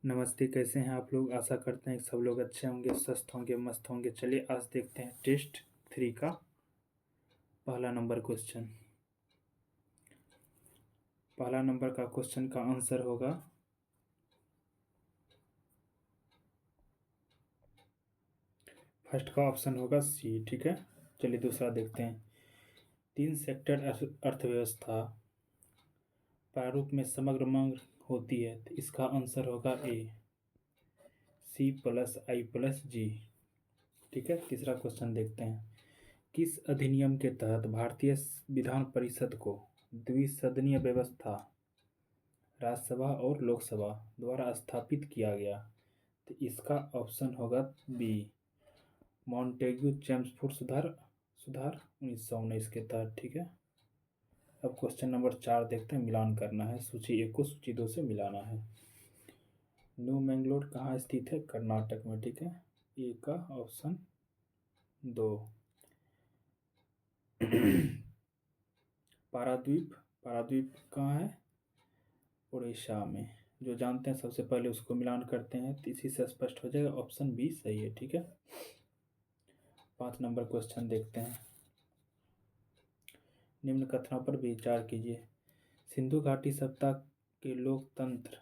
नमस्ते, कैसे हैं आप लोग। आशा करते हैं कि सब लोग अच्छे होंगे, स्वस्थ होंगे, मस्त होंगे। चलिए आज देखते हैं टेस्ट 3 का पहला नंबर क्वेश्चन। पहला नंबर का क्वेश्चन का आंसर होगा फर्स्ट का ऑप्शन होगा सी। ठीक है, चलिए दूसरा देखते हैं। 3 सेक्टर अर्थव्यवस्था प्रारूप में समग्र मांग होती है, तो इसका आंसर होगा ए, C+I+G। ठीक है, तीसरा क्वेश्चन देखते हैं। किस अधिनियम के तहत भारतीय विधान परिषद को द्विसदनीय व्यवस्था राज्यसभा और लोकसभा द्वारा स्थापित किया गया? तो इसका ऑप्शन होगा बी, मॉन्टेग्यू चेम्सफोर्ड सुधार सुधार 1919 के तहत। ठीक है, अब क्वेश्चन नंबर 4 देखते हैं। मिलान करना है, सूची 1 को सूची 2 से मिलाना है। न्यू मैंगलोर कहाँ स्थित है? कर्नाटक में। ठीक है, ए का ऑप्शन 2। पाराद्वीप, पाराद्वीप कहाँ है? उड़ीसा में। जो जानते हैं सबसे पहले उसको मिलान करते हैं, तो इसी से स्पष्ट हो जाएगा। ऑप्शन बी सही है। ठीक है, 5 नंबर क्वेश्चन देखते हैं। निम्न कथनों पर विचार कीजिए। सिंधु घाटी सभ्यता के लोग तंत्र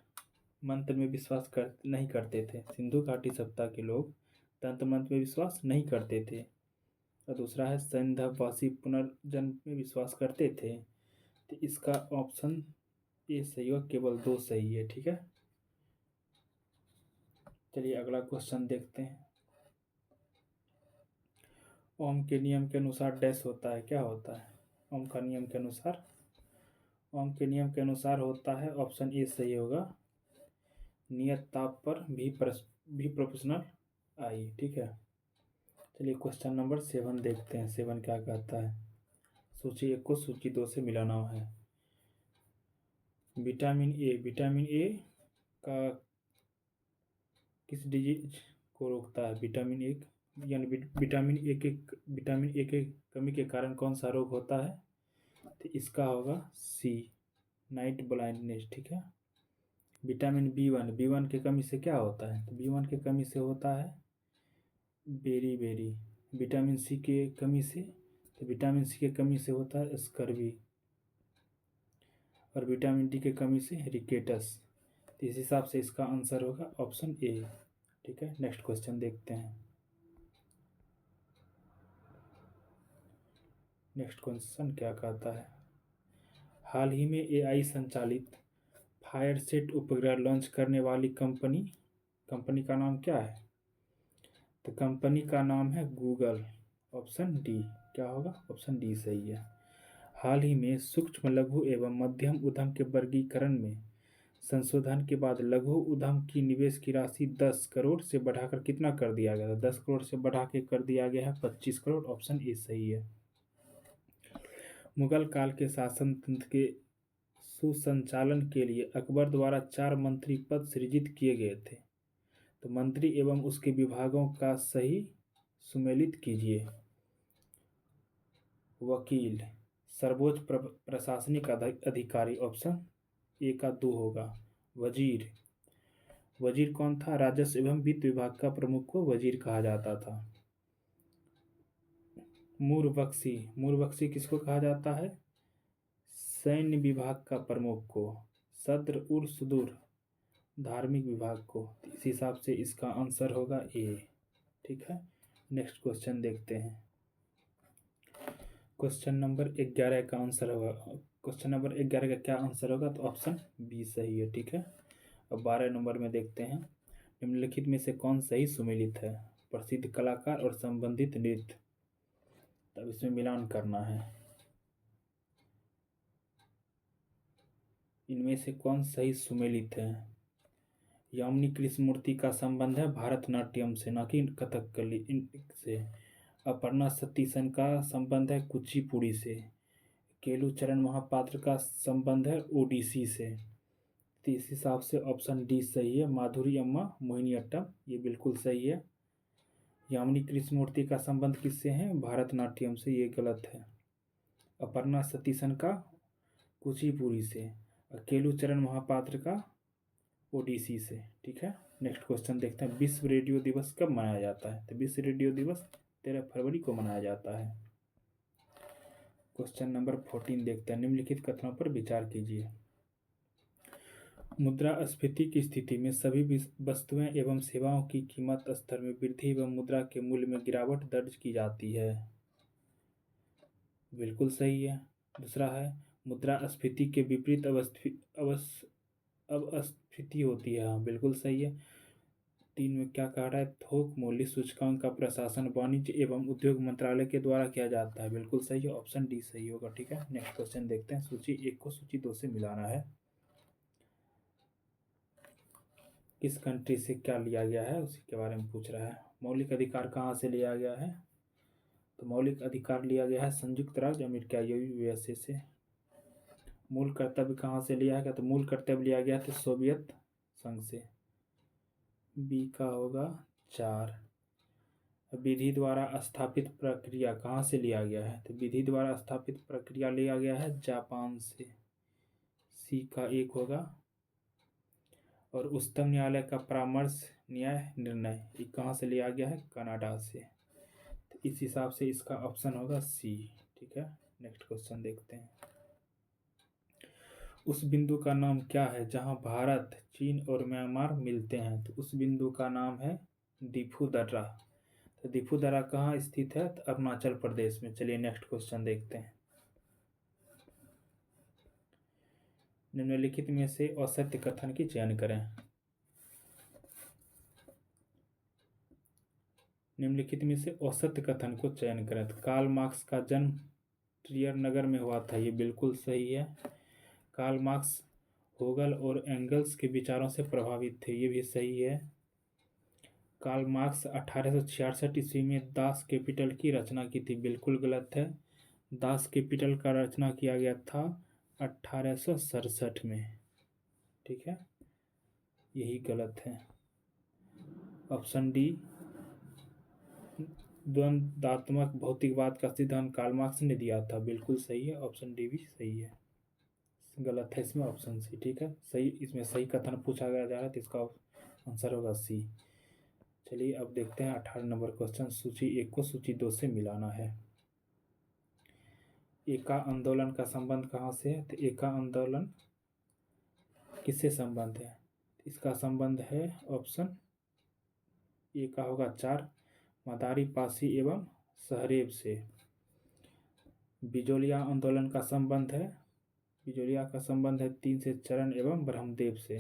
मंत्र में विश्वास नहीं करते थे। सिंधु घाटी सभ्यता के लोग तंत्र मंत्र में विश्वास नहीं करते थे। और दूसरा है सैंधववासी पुनर्जन्म में विश्वास करते थे। तो इसका ऑप्शन ए सही होगा, केवल 2 सही है। ठीक है, चलिए अगला क्वेश्चन देखते हैं। ओम के नियम के अनुसार डैश होता है, क्या होता है? ओम का नियम के अनुसार, ओम के नियम के अनुसार होता है, ऑप्शन ए सही होगा, नियत ताप पर भी प्रोपोर्शनल आई। ठीक है, चलिए क्वेश्चन नंबर 7 देखते हैं। 7 क्या कहता है? सूची 1 को सूची 2 से मिलाना है। विटामिन ए, विटामिन ए का किस डिजीज को रोकता है? विटामिन ए यानी विटामिन ए के कमी के कारण कौन सा रोग होता है? तो इसका होगा सी, नाइट ब्लाइंडनेस। ठीक है, विटामिन बी वन की कमी से क्या होता है? तो बी1 की कमी से होता है बेरी। विटामिन सी के कमी से, तो विटामिन सी के कमी से होता है स्कर्वी। और विटामिन डी की कमी से रिकेटस। तो इस हिसाब से इसका आंसर होगा ऑप्शन ए। ठीक है, नेक्स्ट क्वेश्चन देखते हैं। नेक्स्ट क्वेश्चन क्या कहता है? हाल ही में एआई संचालित फायरसेट उपग्रह लॉन्च करने वाली कंपनी का नाम क्या है? तो कंपनी का नाम है गूगल। ऑप्शन डी क्या होगा? ऑप्शन डी सही है। हाल ही में सूक्ष्म लघु एवं मध्यम उद्यम के वर्गीकरण में संशोधन के बाद लघु उद्यम की निवेश की राशि 10 करोड़ से बढ़ाकर कितना कर दिया गया था? 10 करोड़ से बढ़ा के कर दिया गया है 25 करोड़। ऑप्शन ए सही है। मुगल काल के शासन तंत्र के सुसंचालन के लिए अकबर द्वारा 4 मंत्री पद सृजित किए गए थे। तो मंत्री एवं उसके विभागों का सही सुमेलित कीजिए। वकील, सर्वोच्च प्रशासनिक अधिकारी, ऑप्शन ए का 2 होगा। वजीर, वजीर कौन था? राजस्व एवं वित्त विभाग का प्रमुख को वजीर कहा जाता था। मूरबख्शी, मूरबख्शी किसको कहा जाता है? सैन्य विभाग का प्रमुख को। सद्र उर सुदूर, धार्मिक विभाग को। इस हिसाब से इसका आंसर होगा ए। ठीक है, नेक्स्ट क्वेश्चन देखते हैं। क्वेश्चन नंबर 11 का आंसर होगा, क्वेश्चन नंबर 11 का क्या आंसर होगा? तो ऑप्शन बी सही है। ठीक है, अब 12 नंबर में देखते हैं। निम्नलिखित में से कौन सही सुमेलित है? प्रसिद्ध कलाकार और संबंधित नृत्य। तब इसमें मिलान करना है। इनमें से कौन सही सुमेलित है? यामिनी कृष्णमूर्ति का संबंध है भारतनाट्यम से, ना कि कथकली से। अपर्णा सतीशन का संबंध है कुचिपुड़ी से। केलुचरण महापात्र का संबंध है ओडिसी से। तो इस हिसाब से ऑप्शन डी सही है, माधुरी अम्मा मोहिनीअट्टम, ये बिल्कुल सही है। यामिनी कृष्णमूर्ति का संबंध किससे है? भारतनाट्यम से, ये गलत है। अपर्णा सतीशन का कुचिपुड़ी से। केलुचरण महापात्र का ओडिसी से। ठीक है, नेक्स्ट क्वेश्चन देखते हैं, विश्व रेडियो दिवस कब मनाया जाता है? तो विश्व रेडियो दिवस 13 फरवरी को मनाया जाता है। क्वेश्चन नंबर 14 देखते हैं, निम्नलिखित कथनों पर विचार कीजिए। मुद्रास्फीति की स्थिति में सभी वस्तुएं एवं सेवाओं की कीमत स्तर में वृद्धि एवं मुद्रा के मूल्य में गिरावट दर्ज की जाती है। बिल्कुल सही है। दूसरा है, मुद्रास्फीति के विपरीत अपस्फीति होती है। हाँ, बिल्कुल सही है। 3 में क्या कह रहा है, थोक मूल्य सूचकांक का प्रशासन वाणिज्य एवं उद्योग मंत्रालय के द्वारा किया जाता है। बिल्कुल सही है, ऑप्शन डी सही होगा। ठीक है, नेक्स्ट क्वेश्चन देखते हैं, सूची 1 को सूची 2 से मिलाना है। किस कंट्री से क्या लिया गया है उसी के बारे में पूछ रहा है। मौलिक अधिकार कहाँ से लिया गया है? तो मौलिक अधिकार लिया गया है संयुक्त राज्य अमेरिका यूएसए से। मूल कर्तव्य कहाँ से लिया है? तो मूल कर्तव्य लिया गया था सोवियत संघ से। बी का होगा 4। विधि द्वारा स्थापित प्रक्रिया कहाँ से लिया गया है? तो विधि द्वारा स्थापित प्रक्रिया लिया गया है जापान से। सी का 1 होगा। और उच्चतम न्यायालय का परामर्श न्याय निर्णय ये कहाँ से लिया गया है? कनाडा से। तो इस हिसाब से इसका ऑप्शन होगा सी। ठीक है, नेक्स्ट क्वेश्चन देखते हैं, उस बिंदु का नाम क्या है जहाँ भारत, चीन और म्यांमार मिलते हैं? तो उस बिंदु का नाम है दिफू दर्रा। तो दिफू दर्रा कहाँ स्थित है? तो अरुणाचल प्रदेश में। चलिए नेक्स्ट क्वेश्चन देखते हैं, निम्नलिखित में से असत्य कथन की चयन करें। निम्नलिखित में से असत्य कथन को चयन करें। तो कार्ल मार्क्स का जन्म ट्रियर नगर में हुआ था। ये बिल्कुल सही है। कार्ल मार्क्स होगल और एंगल्स के विचारों से प्रभावित थे। ये भी सही है। कार्ल मार्क्स 1866 ईस्वी में दास कैपिटल की रचना की थी। बिल्कुल गलत है। दास कैपिटल का रचना किया गया था 1867 में। ठीक है, यही गलत है। ऑप्शन डी, द्वंद्वात्मक भौतिकवाद का सिद्धांत कार्ल मार्क्स ने दिया था। बिल्कुल सही है, ऑप्शन डी भी सही है। गलत है इसमें ऑप्शन सी। ठीक है, सही, इसमें सही कथन पूछा गया जा रहा है तो इसका आंसर होगा सी। चलिए अब देखते हैं 18 नंबर क्वेश्चन, सूची 1 को सूची 2 से मिलाना है। एका आंदोलन का संबंध कहाँ से है? तो एका आंदोलन किससे संबंध है? इसका संबंध है ऑप्शन ए का होगा 4, मदारी पासी एवं सहरेब से। बिजोलिया आंदोलन का संबंध है, बिजोलिया का संबंध है 3 से चरण एवं ब्रह्मदेव से।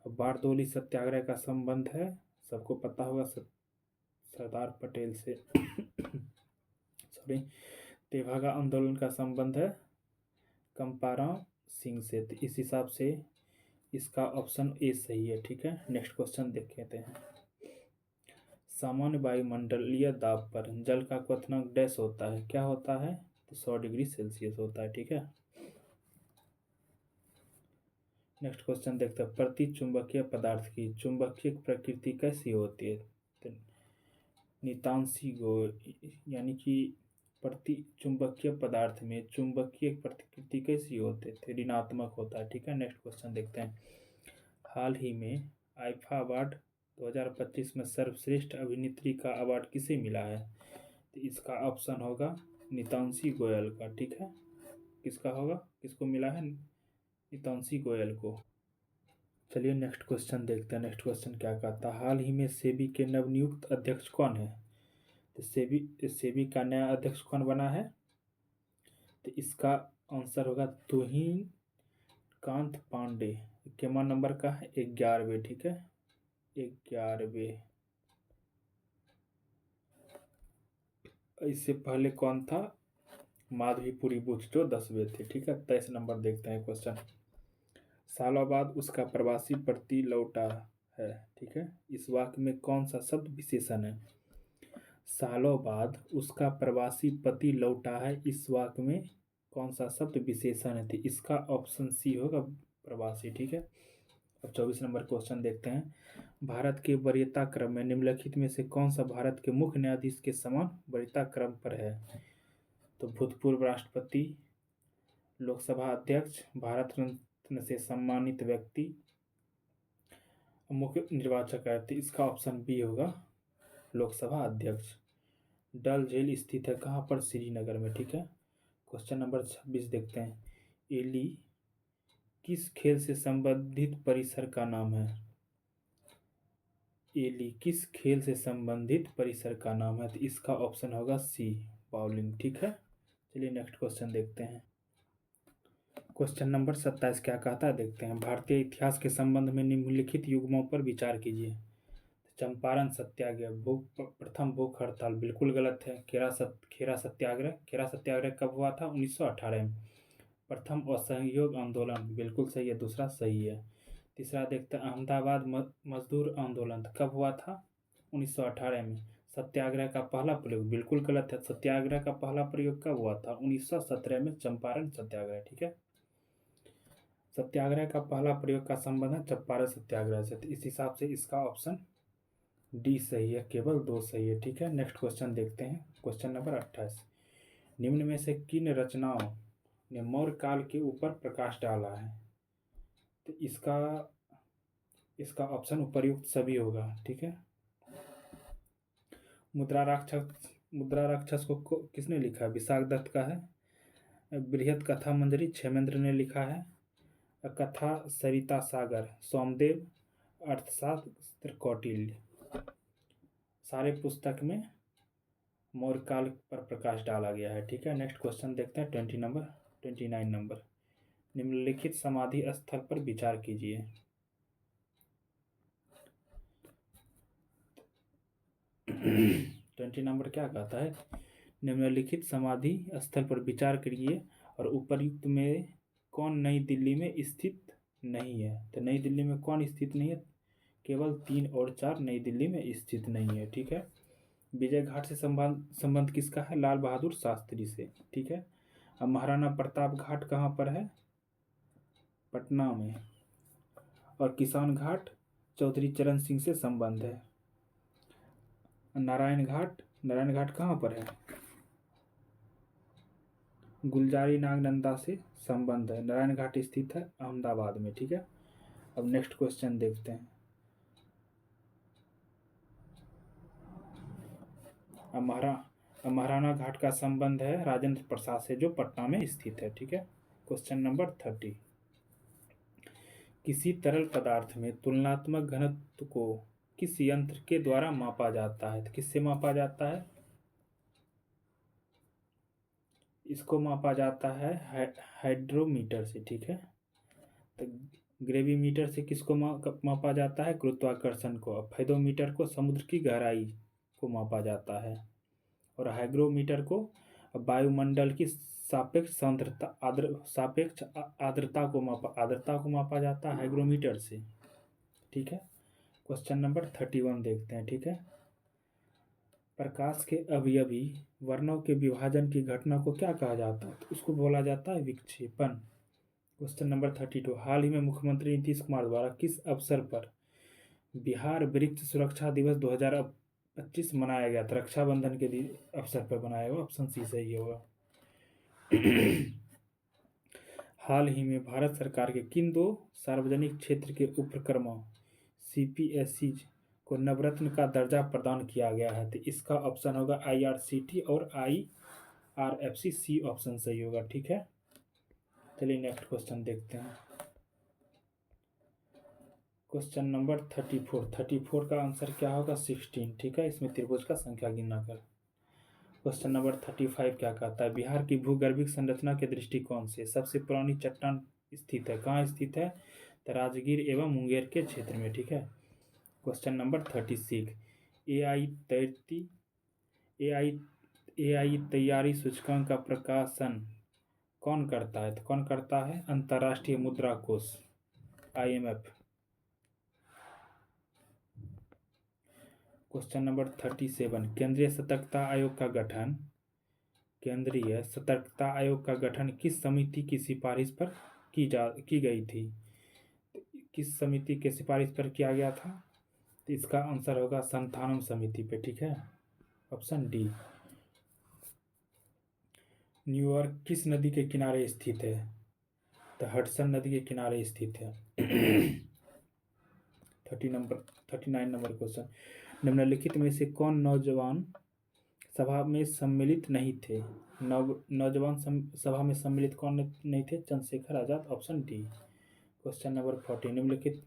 बारदोली सत्याग्रह का संबंध है, सबको पता होगा, सरदार पटेल से। सॉरी, तेभागा आंदोलन का संबंध है कंपाराम सिंह से। तो इस हिसाब से इसका ऑप्शन ए सही है। ठीक है, नेक्स्ट क्वेश्चन देख लेते हैं, सामान्य वायुमंडलीय दाब पर जल का क्वथनांक डैश होता है, क्या होता है? तो 100 डिग्री सेल्सियस होता है। ठीक है, नेक्स्ट क्वेश्चन देखते हैं, प्रति चुंबकीय पदार्थ की चुंबकीय प्रकृति कैसी होती है? तो नितांशी गो, यानी कि प्रति चुंबकीय पदार्थ में चुंबकीय प्रकृति कैसी होती है? तो ऋणात्मक होता है। ठीक है, नेक्स्ट क्वेश्चन देखते हैं, हाल ही में आईफा अवार्ड 2025 में सर्वश्रेष्ठ अभिनेत्री का अवार्ड किसे मिला है? तो इसका ऑप्शन होगा नितांशी गोयल का। ठीक है, किसका होगा, किसको मिला है? नितांशी गोयल को। चलिए नेक्स्ट क्वेश्चन देखते हैं, नेक्स्ट क्वेश्चन क्या कहता है, हाल ही में सेबी के नवनियुक्त अध्यक्ष कौन है? तो सेबी का नया अध्यक्ष कौन बना है? तो इसका आंसर होगा तुहिन कांत पांडे। केमा नंबर का है? 11वें। ठीक है, 11वें। इससे पहले कौन था? माधवीपुरी बुच जो 10वें थे। ठीक है, 23 नंबर देखते हैं क्वेश्चन, सालों बाद उसका प्रवासी पति लौटा है। ठीक है, इस वाक्य में कौन सा शब्द विशेषण है? सालों बाद उसका प्रवासी पति लौटा है, इस वाक्य में कौन सा शब्द विशेषण है? तो इसका ऑप्शन सी होगा, प्रवासी। ठीक है, अब 24 नंबर क्वेश्चन देखते हैं, भारत के वरीयता क्रम में निम्नलिखित में से कौन सा भारत के मुख्य न्यायाधीश के समान वरीयता क्रम पर है? तो भूतपूर्व राष्ट्रपति, लोकसभा अध्यक्ष, भारत रत्न से सम्मानित व्यक्ति, मुख्य निर्वाचक आयुक्त, इसका ऑप्शन बी होगा लोकसभा अध्यक्ष। डल झील स्थित है कहाँ पर? श्रीनगर में, ठीक है। क्वेश्चन नंबर 26 देखते हैं। एली किस खेल से संबंधित परिसर का नाम है? एली किस खेल से संबंधित परिसर का नाम है? तो इसका ऑप्शन होगा सी, बाउलिंग, ठीक है। चलिए नेक्स्ट क्वेश्चन देखते हैं। क्वेश्चन नंबर 27 क्या कहता है देखते हैं। भारतीय इतिहास के संबंध में निम्नलिखित युग्मों पर विचार कीजिए। चंपारण सत्याग्रह, प्रथम भूख हड़ताल, बिल्कुल गलत है। खेरा सत्याग्रह, खेरा सत्याग्रह कब हुआ था? 1918 में। प्रथम असहयोग आंदोलन, बिल्कुल सही है, दूसरा सही है। तीसरा देखते हैं, अहमदाबाद मजदूर आंदोलन कब हुआ था? 1918 में। सत्याग्रह का पहला प्रयोग, बिल्कुल गलत है। सत्याग्रह का पहला प्रयोग कब हुआ था? 1917 में, चंपारण सत्याग्रह, ठीक है। सत्याग्रह का पहला प्रयोग का संबंध है चंपारण सत्याग्रह से, तो इस हिसाब से इसका ऑप्शन डी सही है, केवल 2 सही है, ठीक है। नेक्स्ट क्वेश्चन देखते हैं। क्वेश्चन नंबर 28, निम्न में से किन रचनाओं ने मौर्य काल के ऊपर प्रकाश डाला है? तो इसका ऑप्शन उपर्युक्त सभी होगा, ठीक है। मुद्रा राक्षस को किसने लिखा है? विशाख दत्त का है। बृहत कथा मंजरी क्षेमेंद्र ने लिखा है। कथा सरिता सागर सोमदेव। अर्थशास्त्र कौटिल्य। सारे पुस्तक में मौर्य काल पर प्रकाश डाला गया है, ठीक है। नेक्स्ट क्वेश्चन देखते हैं। 29 नंबर, निम्नलिखित समाधि स्थल पर विचार कीजिए। ट्वेंटी नंबर क्या कहता है? निम्नलिखित समाधि स्थल पर विचार करिए और उपर्युक्त में कौन नई दिल्ली में स्थित नहीं है? तो नई दिल्ली में कौन स्थित नहीं है? केवल 3 और 4 नई दिल्ली में स्थित नहीं है, ठीक है। विजय घाट से संबंध किसका है? लाल बहादुर शास्त्री से, ठीक है। अब महाराणा प्रताप घाट कहाँ पर है? पटना में। और किसान घाट चौधरी चरण सिंह से संबंध है। नारायण घाट कहाँ पर है? गुलजारी नागनंदा से संबंध है। नारायण घाट स्थित है अहमदाबाद में, ठीक है। अब नेक्स्ट क्वेश्चन देखते हैं। महाराणा घाट का संबंध है राजेंद्र प्रसाद से, जो पटना में स्थित है, ठीक है। क्वेश्चन नंबर 30, किसी तरल पदार्थ में तुलनात्मक घनत्व को किस यंत्र के द्वारा मापा जाता है? तो किससे मापा जाता है? इसको मापा जाता है हाइड्रोमीटर से, ठीक है। तो ग्रेविमीटर से किसको मापा जाता है? गुरुत्वाकर्षण को। फेदोमीटर को समुद्र की गहराई को मापा जाता है। और हाइग्रोमीटर को वायुमंडल की सापेक्ष आर्द्रता को मापा जाता है हाइग्रोमीटर से, ठीक है। क्वेश्चन नंबर 31 देखते हैं, ठीक है। प्रकाश के अवयवी वर्णों के विभाजन की घटना को क्या कहा जाता है? तो उसको बोला जाता है विक्षेपण। क्वेश्चन नंबर 32, हाल ही में मुख्यमंत्री नीतीश कुमार द्वारा किस अवसर पर बिहार वृक्ष सुरक्षा दिवस 2025 मनाया गया था? रक्षाबंधन के अवसर पर बनाया हुआ, ऑप्शन सी सही होगा। हाल ही में भारत सरकार के किन 2 सार्वजनिक क्षेत्र के उपक्रमों CPSE को नवरत्न का दर्जा प्रदान किया गया है? तो इसका ऑप्शन होगा IRCT और IRFC, सी ऑप्शन सही होगा, ठीक है। चलिए नेक्स्ट क्वेश्चन देखते हैं। क्वेश्चन नंबर 34 का आंसर क्या होगा? 16, ठीक है। इसमें त्रिभुज का संख्या गिनना कर। क्वेश्चन नंबर 35 क्या कहता है? बिहार की भूगर्भिक संरचना के दृष्टिकोण से सबसे पुरानी चट्टान स्थित है, कहाँ स्थित है? तो राजगीर एवं मुंगेर के क्षेत्र में, ठीक है। क्वेश्चन नंबर 36, AI तैयारी सूचकांक का प्रकाशन कौन करता है? तो कौन करता है? अंतर्राष्ट्रीय मुद्रा कोष, IMF। क्वेश्चन नंबर 37, केंद्रीय सतर्कता आयोग का गठन किस समिति की सिफारिश पर की गई थी? किस समिति के सिफारिश पर किया गया था? तो इसका आंसर होगा संथानम समिति पे, ठीक है, ऑप्शन डी। न्यूयॉर्क किस नदी के किनारे स्थित है? तो हडसन नदी के किनारे स्थित है। 39 नंबर क्वेश्चन। निम्नलिखित में से कौन नौजवान सभा में सम्मिलित नहीं थे? नौजवान सभा में सम्मिलित कौन नहीं थे? Chandrashekhar Azad, option D. Question number 40, निम्नलिखित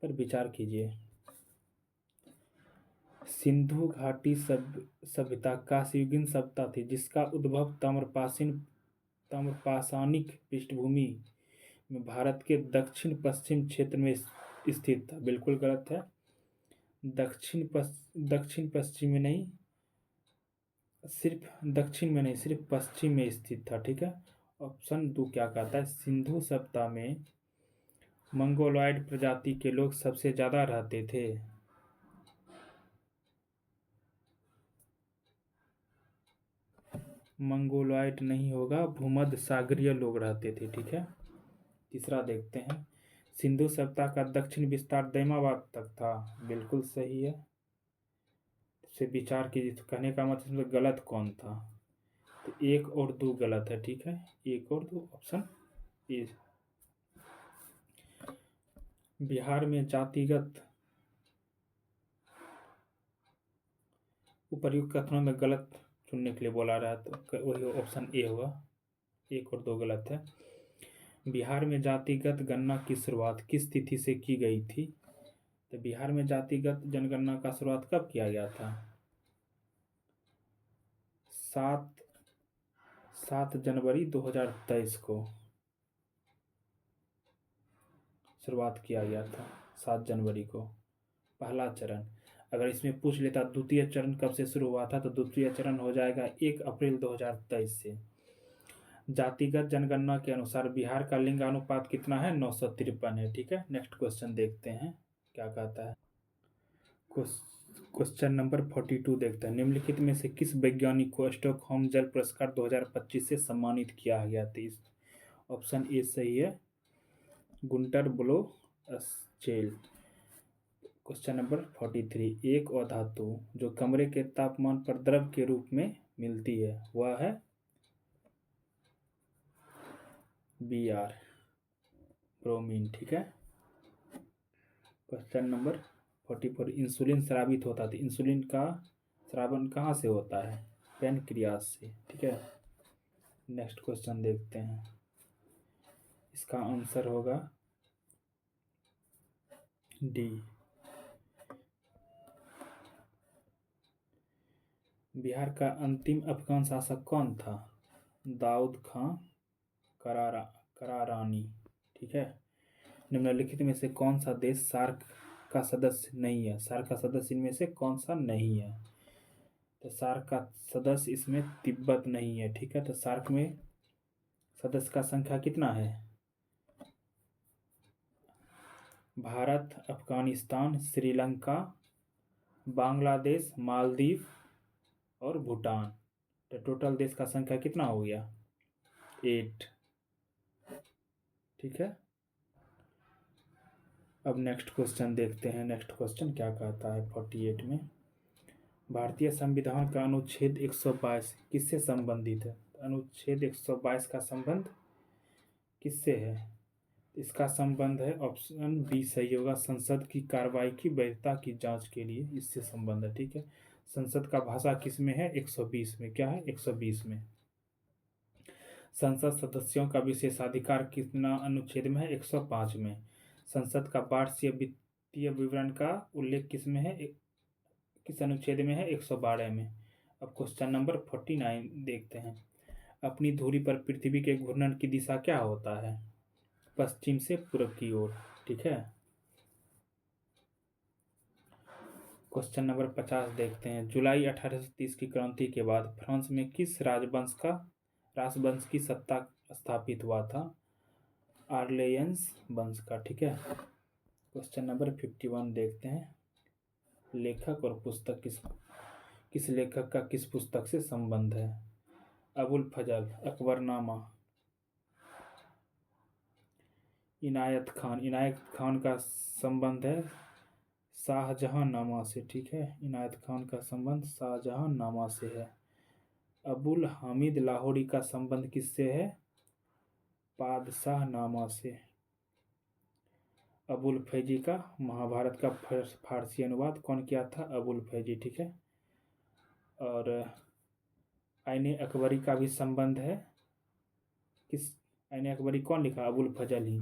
पर विचार कीजिए। सिंधु घाटी सभ्यता कांस्ययुगीन सभ्यता थी जिसका उद्भव ताम्रपाषाणिक पृष्ठभूमि में भारत के दक्षिण पश्चिम क्षेत्र में स्थित था। बिल्कुल गलत है। दक्षिण पश्चिम में नहीं, सिर्फ दक्षिण में नहीं, सिर्फ पश्चिम में स्थित था। ठीक है। ऑप्शन 2 क्या कहता है? सिंधु सभ्यता में मंगोलॉयड प्रजाति के लोग सबसे ज्यादा रहते थे। मंगोलॉयड नहीं होगा, भूमध्य सागरीय लोग रहते थे। ठीक है। तीसरा देखते हैं। सिंधु सभ्यता का दक्षिण विस्तार दैमाबाद तक था। बिल्कुल सही है। से विचार कीजिए। तो कहने का मतलब गलत कौन था? तो 1 और 2 गलत है। ठीक है। 1 और 2 ऑप्शन ए। बिहार में जातिगत उपर्युक्त कथनों में गलत चुनने के लिए बोला रहा है, तो वही ऑप्शन ए होगा। 1 और 2 गलत है। बिहार में जातिगत गणना की शुरुआत किस तिथि से की गई थी? तो बिहार में जातिगत जनगणना का शुरुआत कब किया गया था? 7 जनवरी 2023 को शुरुआत किया गया था। 7 जनवरी को पहला चरण। अगर इसमें पूछ लेता द्वितीय चरण कब से शुरू हुआ था, तो द्वितीय चरण हो जाएगा 1 अप्रैल 2023 से। जातिगत जनगणना के अनुसार बिहार का लिंगानुपात कितना है? 953 है। ठीक है। नेक्स्ट क्वेश्चन देखते हैं क्या कहता है। क्वेश्चन नंबर 42 देखते हैं। निम्नलिखित में से किस वैज्ञानिक को स्टॉकहोम जल पुरस्कार 2025 से सम्मानित किया गया था? ऑप्शन ए सही है, गुंटर ब्लोअस्चेल। क्वेश्चन नंबर 43, एक अधातु जो कमरे के तापमान पर द्रव के रूप में मिलती है वह है Br, ब्रोमीन। ठीक है। क्वेश्चन नंबर 44, इंसुलिन स्रावित होता था। इंसुलिन का स्रावन कहाँ से होता है? पैनक्रियास से। ठीक है। नेक्स्ट क्वेश्चन देखते हैं। इसका आंसर होगा डी। बिहार का अंतिम अफगान शासक कौन था? दाऊद खां करारानी। ठीक है। निम्नलिखित में से कौन सा देश सार्क का सदस्य नहीं है? सार्क का सदस्य इनमें से कौन सा नहीं है? तो सार्क का सदस्य इसमें तिब्बत नहीं है। ठीक है। तो सार्क में सदस्य का संख्या कितना है? भारत, अफगानिस्तान, श्रीलंका, बांग्लादेश, मालदीव और भूटान। तो टोटल देश का संख्या कितना हो गया? 8। ठीक है। अब नेक्स्ट क्वेश्चन देखते हैं। नेक्स्ट क्वेश्चन क्या कहता है 48 में। भारतीय संविधान का अनुच्छेद 122 किससे संबंधित है? अनुच्छेद 122 का संबंध किससे है? इसका संबंध है ऑप्शन बी सही होगा, संसद की कार्रवाई की वैधता की जांच के लिए इससे संबंध है। ठीक है। संसद का भाषा किस में है? 120 में। क्या है? 120 में। संसद सदस्यों का विशेषाधिकार कितना अनुच्छेद में है? 105 में। संसद का वार्षिक वित्तीय विवरण का उल्लेख किस में है? किस अनुच्छेद में है? 112 में। अब क्वेश्चन नंबर 49 देखते हैं। अपनी धुरी पर पृथ्वी के घूर्णन की दिशा क्या होता है? पश्चिम से पूर्व की ओर। ठीक है। क्वेश्चन नंबर 50 देखते हैं। जुलाई 1830 की क्रांति के बाद फ्रांस में किस राजवंश की सत्ता स्थापित हुआ था? आर्लेयंस वंश का। ठीक है। क्वेश्चन नंबर 51 देखते हैं। लेखक और पुस्तक किस लेखक का किस पुस्तक से संबंध है? अबुल फजल, अकबरनामा। इनायत खान का संबंध है शाहजहांनामा से। ठीक है। इनायत खान का संबंध शाहजहांनामा से है। अबुल हामिद लाहौरी का संबंध किससे है? पादशाहनामा से। अबुल फैजी का महाभारत का फारसी अनुवाद कौन किया था? अबुल फैजी, ठीक है। और आईने अकबरी का भी संबंध है। किस आईने अकबरी कौन लिखा? अबुल फजल ही।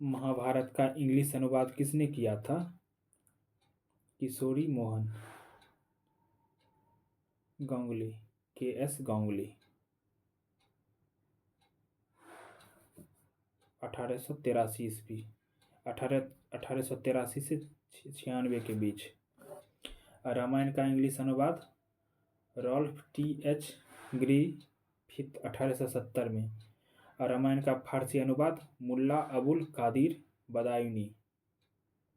महाभारत का इंग्लिश अनुवाद किसने किया था? किशोरी मोहन गांगुली, KS गांगुली। 1883 ईस्वी, 1883 से 96 के बीच। रामायण का इंग्लिश अनुवाद रॉल्फ TH ग्रिफिथ 1870 में। और रामायण का फारसी अनुवाद मुल्ला अबुल कादिर बदायूनी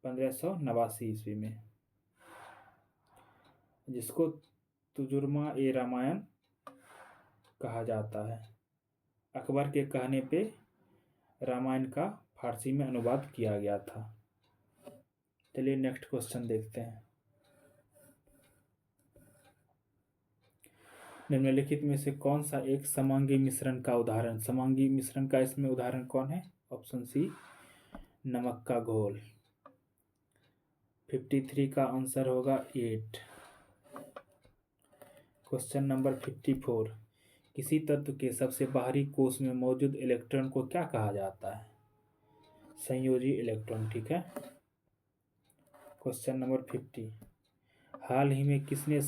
1589 ईस्वी में, जिसको तुजुर्मा ए रामायण कहा जाता है। अकबर के कहने पे रामायण का फारसी में अनुवाद किया गया था। चलिए नेक्स्ट क्वेश्चन देखते हैं। निम्नलिखित में से कौन सा एक समांगी मिश्रण का उदाहरण? समांगी मिश्रण का इसमें उदाहरण कौन है? ऑप्शन सी, नमक का घोल। 53 का आंसर होगा 8। क्वेश्चन नंबर 54, किसी तत्व के सबसे बाहरी कोष में मौजूद इलेक्ट्रॉन को क्या कहा जाता है? संयोजी इलेक्ट्रॉन, ठीक है। क्वेश्चन नंबर 50, हाल ही में किसने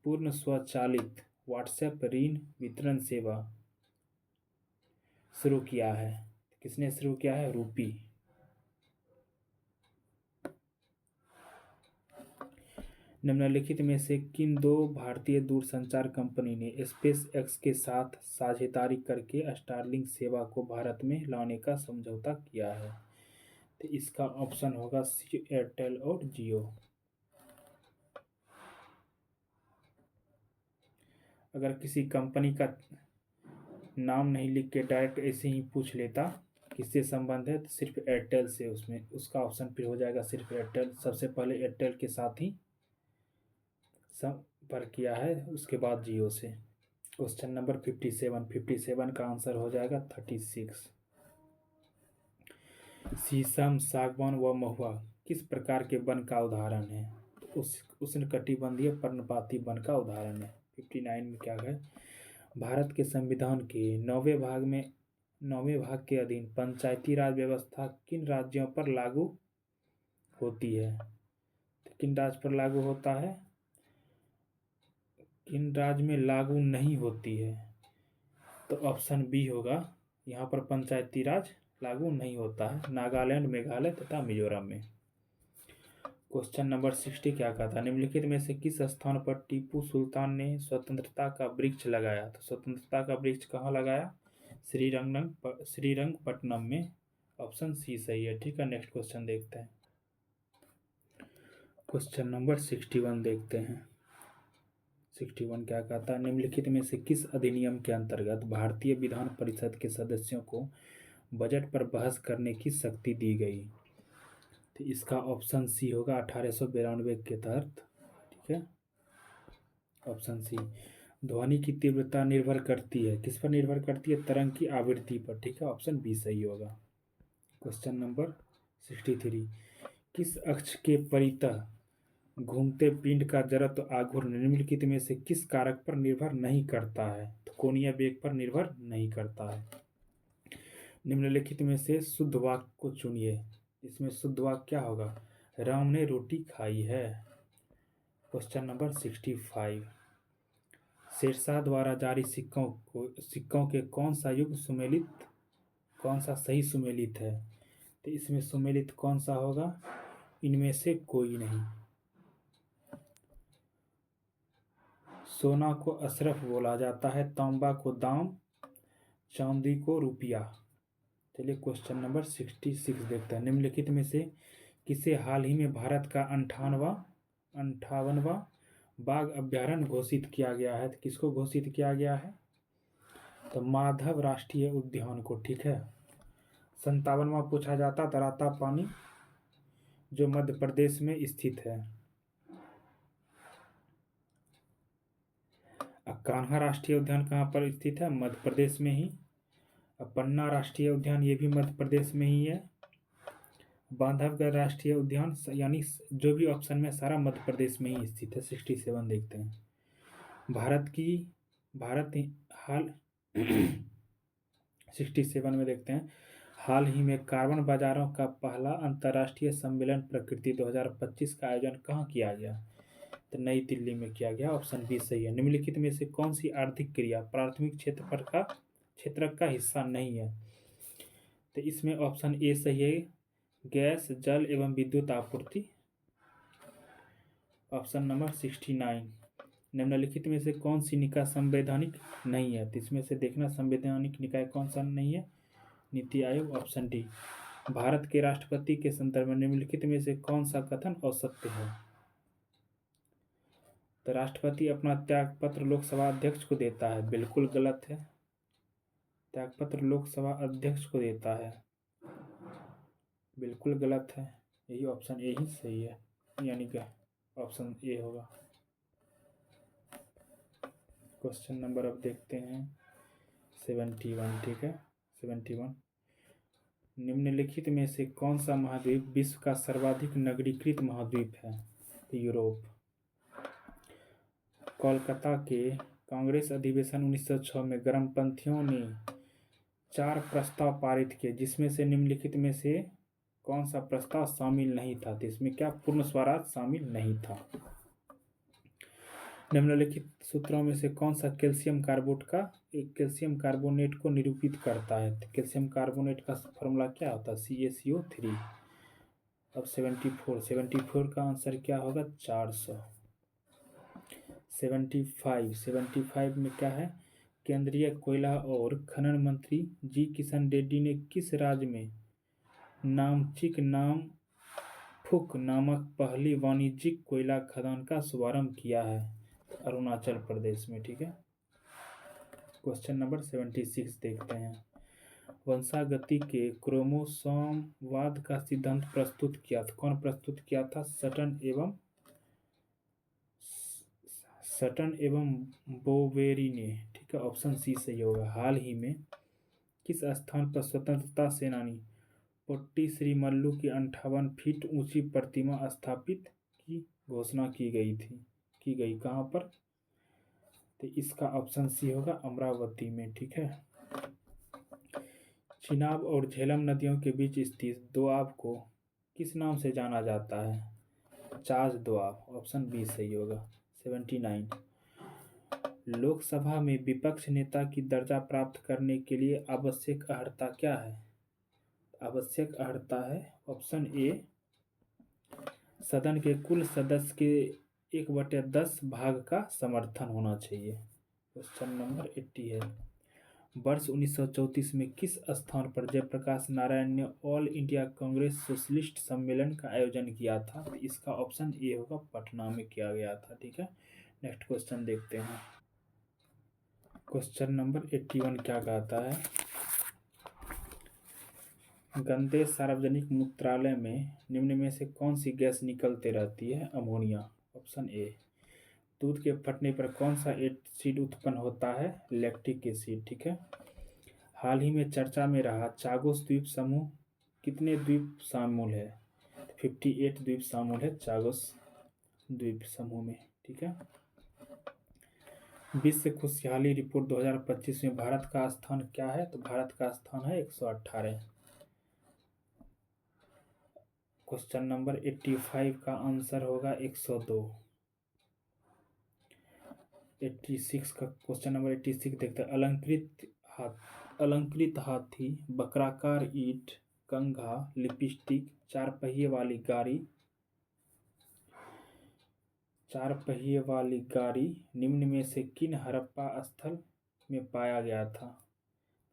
पूर्ण स्वचालित व्हाट्सएप ऋण वितरण सेवा शुरू किया है? किसने शुरू किया है? रूपी। निम्नलिखित में से किन दो भारतीय दूरसंचार कंपनी ने स्पेस एक्स के साथ साझेदारी करके स्टारलिंक सेवा को भारत में लाने का समझौता किया है? तो इसका ऑप्शन होगा सी, एयरटेल और जियो। अगर किसी कंपनी का नाम नहीं लिख के डायरेक्ट ऐसे ही पूछ लेता किससे संबंध है, तो सिर्फ एयरटेल से उसमें उसका ऑप्शन फिर हो जाएगा सिर्फ एयरटेल। सबसे पहले एयरटेल के साथ ही संपर्क किया है, उसके बाद जियो से। क्वेश्चन नंबर 57 का आंसर हो जाएगा 36। शीशम, सागवान व महुआ किस प्रकार के वन का उदाहरण है? उष्णकटिबंधीय पर्णपाती वन का उदाहरण है। 59 में क्या है? भारत के संविधान के 9वें भाग के अधीन पंचायती राज व्यवस्था किन राज्यों पर लागू होती है? तो किन राज्य पर लागू होता है? किन राज्य में लागू नहीं होती है? तो ऑप्शन बी होगा, यहाँ पर पंचायती राज लागू नहीं होता है। नागालैंड, मेघालय तथा मिजोरम में। क्वेश्चन नंबर 60 क्या कहता है? निम्नलिखित में से किस स्थान पर टीपू सुल्तान ने स्वतंत्रता का वृक्ष लगाया? तो स्वतंत्रता का वृक्ष कहाँ लगाया? श्रीरंगपट्टनम में। ऑप्शन सी सही है, ठीक है। नेक्स्ट क्वेश्चन देखते हैं। क्वेश्चन नंबर 61 देखते हैं। 61 क्या कहता है? निम्नलिखित में से किस अधिनियम के अंतर्गत भारतीय विधान परिषद के सदस्यों को बजट पर बहस करने की शक्ति दी गई? तो इसका ऑप्शन सी होगा 1892 के तहत, ठीक है। Option C. ध्वनि की तीव्रता निर्भर करती है, किस पर निर्भर करती है? तरंग की आवृत्ति पर, ठीक है। ऑप्शन बी सही होगा। क्वेश्चन नंबर 63, किस अक्ष के परितः घूमते पिंड का जड़त्व आघूर्ण निम्नलिखित में से किस कारक पर निर्भर नहीं करता है? तो कोणीय वेग पर निर्भर नहीं करता है। निम्नलिखित में से शुद्ध वाक्य को चुनिए। इसमें शुद्ध वाक्य क्या होगा? राम ने रोटी खाई है। क्वेश्चन नंबर 65, शेरशाह द्वारा जारी सिक्कों के कौन सा सही सुमेलित है? तो इसमें सुमेलित कौन सा होगा? इनमें से कोई नहीं। सोना को अशरफ बोला जाता है, तांबा को दाम, चांदी को रुपया। चलिए क्वेश्चन नंबर 66 देखते हैं। निम्नलिखित में से किसे हाल ही में भारत का 58वां बाघ अभ्यारण्य घोषित किया गया है? तो किसको घोषित किया गया है? तो माधव राष्ट्रीय उद्यान को, ठीक है। 57वां पूछा जाता तराता पानी, जो मध्य प्रदेश में स्थित है। कान्हा राष्ट्रीय उद्यान कहाँ पर स्थित है? मध्य प्रदेश में ही। अब पन्ना राष्ट्रीय उद्यान ये भी मध्य प्रदेश में ही है। बांधवगढ़ राष्ट्रीय उद्यान यानी जो भी ऑप्शन में सारा मध्य प्रदेश में ही स्थित है। 67 देखते हैं। भारत हाल 67 में देखते हैं। हाल ही में कार्बन बाजारों का पहला अंतर्राष्ट्रीय सम्मेलन प्रकृति 2025 का आयोजन कहाँ किया गया? तो नई दिल्ली में किया गया। ऑप्शन बी सही है। निम्नलिखित में से कौन सी आर्थिक क्रिया प्राथमिक क्षेत्र का हिस्सा नहीं है? तो इसमें ऑप्शन ए सही है, गैस जल एवं विद्युत आपूर्ति। Option number 69। निम्नलिखित में से कौन सी निकाय संवैधानिक नहीं है? तो इसमें से देखना संवैधानिक निकाय कौन सा नहीं है? नीति आयोग। Option D. भारत के राष्ट्रपति के संदर्भ में निम्नलिखित में से कौन सा कथन असत्य है? तो राष्ट्रपति अपना त्यागपत्र लोकसभा अध्यक्ष को देता है, बिल्कुल गलत है। त्यागपत्र लोकसभा अध्यक्ष को देता है, बिल्कुल गलत है। यही ऑप्शन ए ही सही है, यानी कि ऑप्शन ए होगा। क्वेश्चन नंबर अब देखते हैं 71। ठीक है, 71। निम्नलिखित में से कौन सा महाद्वीप विश्व का सर्वाधिक नगरीकृत महाद्वीप है? यूरोप। कोलकाता के कांग्रेस अधिवेशन 1906 में गर्मपंथियों ने 4 प्रस्ताव पारित किए, जिसमें से निम्नलिखित में से कौन सा प्रस्ताव शामिल नहीं था? तो इसमें क्या पूर्ण स्वराज शामिल नहीं था? निम्नलिखित सूत्रों में से कौन सा कैल्शियम कार्बोनेट को निरूपित करता है? तो कैल्शियम कार्बोनेट का फॉर्मूला क्या होता है? CaCO3। अब 74 का आंसर क्या होगा? 400। 75 में क्या है? केंद्रीय कोयला और खनन मंत्री जी किशन रेड्डी ने किस राज्य में नामचिक नामफुक नामक पहली वाणिज्यिक कोयला खदान का शुभारंभ किया है? अरुणाचल प्रदेश में। ठीक है। क्वेश्चन नंबर 76 देखते हैं। वंशागति के क्रोमोसोमवाद का सिद्धांत प्रस्तुत किया था, कौन प्रस्तुत किया था? सटन एवं बोवेरी ने। ठीक है, ऑप्शन सी सही होगा। हाल ही में किस स्थान पर स्वतंत्रता सेनानी पोट्टी श्री मल्लू की 58 फीट ऊंची प्रतिमा स्थापित की घोषणा की गई कहाँ पर? तो इसका ऑप्शन सी होगा, अमरावती में। ठीक है। चिनाब और झेलम नदियों के बीच स्थित दोआब को किस नाम से जाना जाता है? चाच दोआब। ऑप्शन बी सही होगा। 79। लोकसभा में विपक्ष नेता की दर्जा प्राप्त करने के लिए आवश्यक अर्हता क्या है? आवश्यक अर्हता है ऑप्शन ए, सदन के कुल सदस्य के 1/10 भाग का समर्थन होना चाहिए। क्वेश्चन नंबर 80 है। वर्ष 1934 में किस स्थान पर जयप्रकाश नारायण ने ऑल इंडिया कांग्रेस सोशलिस्ट सम्मेलन का आयोजन किया था? तो इसका ऑप्शन ए होगा, पटना में किया गया था। ठीक है। नेक्स्ट क्वेश्चन देखते हैं। क्वेश्चन नंबर 81 क्या कहता है? गंदे सार्वजनिक मूत्रालय में निम्न में से कौन सी गैस निकलते रहती है? अमोनिया। Option A. दूध के फटने पर कौन सा एसिड उत्पन्न होता है? Lactic acid. ठीक है। हाल ही में चर्चा में रहा चागोस द्वीप समूह कितने द्वीप शामिल है? 58 द्वीप शामिल है चागोस द्वीप समूह में। ठीक है। विश्व खुशहाली रिपोर्ट 2025 में भारत का स्थान क्या है? तो भारत का स्थान है 118। क्वेश्चन नंबर 85 का आंसर होगा 102। 86 का क्वेश्चन नंबर 86 देखते हैं। अलंकृत हाथी, बकराकार ईंट, कंघा, लिपस्टिक, चार पहिए वाली गाड़ी निम्न में से किन हड़प्पा स्थल में पाया गया था?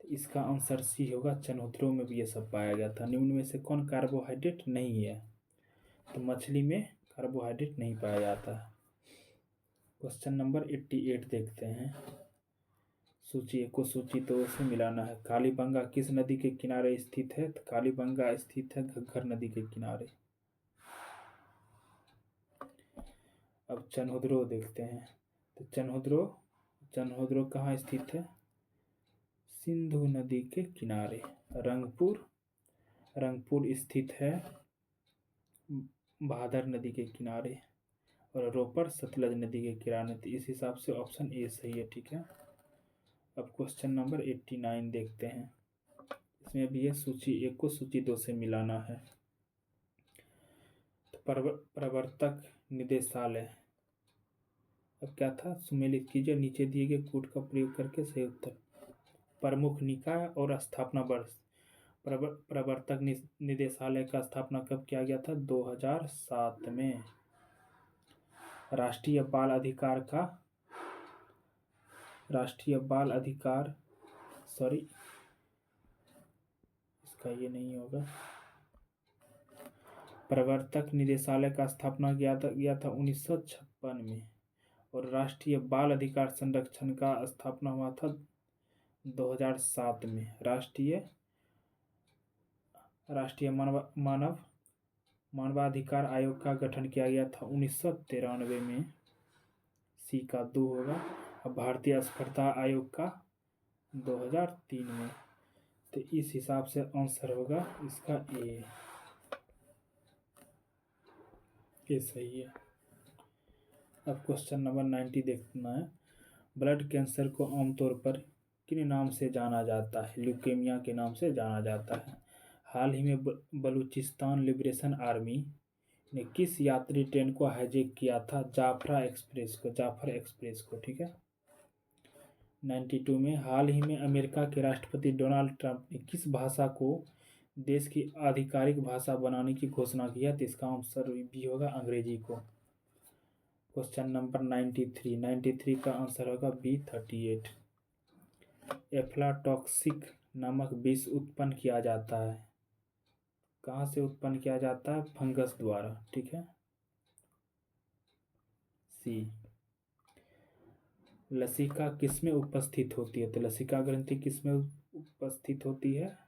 तो इसका आंसर सी होगा, चनहौत्रों में भी ये सब पाया गया था। निम्न में से कौन कार्बोहाइड्रेट नहीं है? तो मछली में कार्बोहाइड्रेट नहीं पाया जाता है। क्वेश्चन नंबर 88 देखते हैं। सूची तो उसे मिलाना है। कालीबंगा किस नदी के किनारे स्थित है? तो कालीबंगा स्थित है घग्गर नदी के किनारे। अब चनहौद्रो देखते हैं। तो चनहौद्रो कहाँ स्थित है? सिंधु नदी के किनारे रंगपुर स्थित है भादर नदी के किनारे, और रोपड़ सतलज नदी के किनारे। तो इस हिसाब से ऑप्शन ए सही है। ठीक है, अब क्वेश्चन नंबर 89 देखते हैं। इसमें भी है सूची 1 को सूची 2 से मिलाना है। तो प्रवर्तक निदेशालय, अब क्या था, सुमेलित कीजिए नीचे दिए गए कूट का प्रयोग करके सही उत्तर। प्रमुख निकाय और स्थापना वर्ष। प्रवर्तक निदेशालय का स्थापना कब किया गया था? 2007 में। राष्ट्रीय बाल अधिकार सॉरी, इसका ये नहीं होगा। प्रवर्तक निदेशालय का स्थापना गया था 1956 में, और राष्ट्रीय बाल अधिकार संरक्षण का स्थापना हुआ था 2007 में। राष्ट्रीय मानवाधिकार आयोग का गठन किया गया था 1993 में। सी का 2 होगा। अब भारतीय स्पर्धा आयोग का 2003 में। तो इस हिसाब से आंसर होगा इसका ए सही है। अब क्वेश्चन नंबर 90 देखना है। ब्लड कैंसर को आमतौर पर किन नाम से जाना जाता है? ल्यूकेमिया के नाम से जाना जाता है। हाल ही में बलूचिस्तान लिबरेशन आर्मी ने किस यात्री ट्रेन को हाईजैक किया था? जाफर एक्सप्रेस को। ठीक है। 92 में हाल ही में अमेरिका के राष्ट्रपति डोनाल्ड ट्रंप ने किस भाषा को देश की आधिकारिक भाषा बनाने की घोषणा की है? तो इसका आंसर भी होगा अंग्रेजी को। क्वेश्चन नंबर 93 का आंसर होगा B38। एफ्लाटॉक्सिक नामक विष उत्पन्न किया जाता है, कहाँ से उत्पन्न किया जाता है? फंगस द्वारा। ठीक है। सी। लसिका किसमें उपस्थित होती है? तो लसिका ग्रंथि किसमें उपस्थित होती है?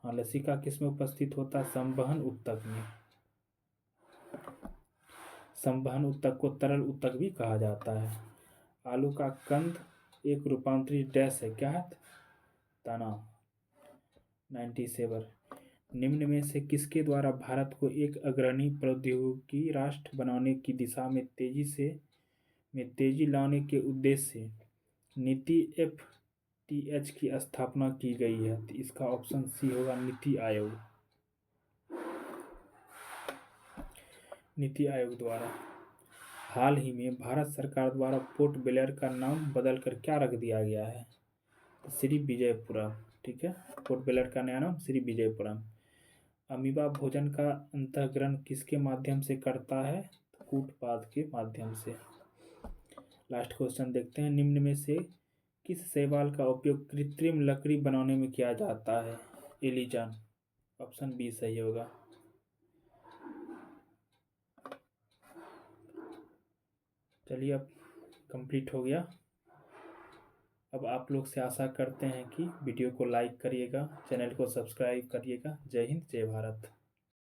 लसिका किसमें उपस्थित होता है? संवहन ऊतक में। संवहन ऊतक को तरल ऊतक भी कहा जाता है। आलू का कंद एक रूपांतरित डैश है, क्या है? तना। 97। निम्न में से किसके द्वारा भारत को एक अग्रणी प्रौद्योगिकी राष्ट्र बनाने की दिशा में तेजी लाने के उद्देश्य से नीति FTH की स्थापना की गई है? तो इसका ऑप्शन सी होगा नीति आयोग। नीति आयोग द्वारा। हाल ही में भारत सरकार द्वारा पोर्ट ब्लेयर का नाम बदलकर क्या रख दिया गया है? श्री विजयपुरम। ठीक है। पोर्ट ब्लेयर का नया नाम श्री विजयपुरम। अमीबा भोजन का अंतःग्रहण किसके माध्यम से करता है? कूटपाद के माध्यम से। लास्ट क्वेश्चन देखते हैं। निम्न में से किस शैवाल का उपयोग कृत्रिम लकड़ी बनाने में किया जाता है? एलिजन। ऑप्शन बी सही होगा। चलिए, अब कंप्लीट हो गया। अब आप लोग से आशा करते हैं कि वीडियो को लाइक करिएगा, चैनल को सब्सक्राइब करिएगा। जय हिंद, जय भारत।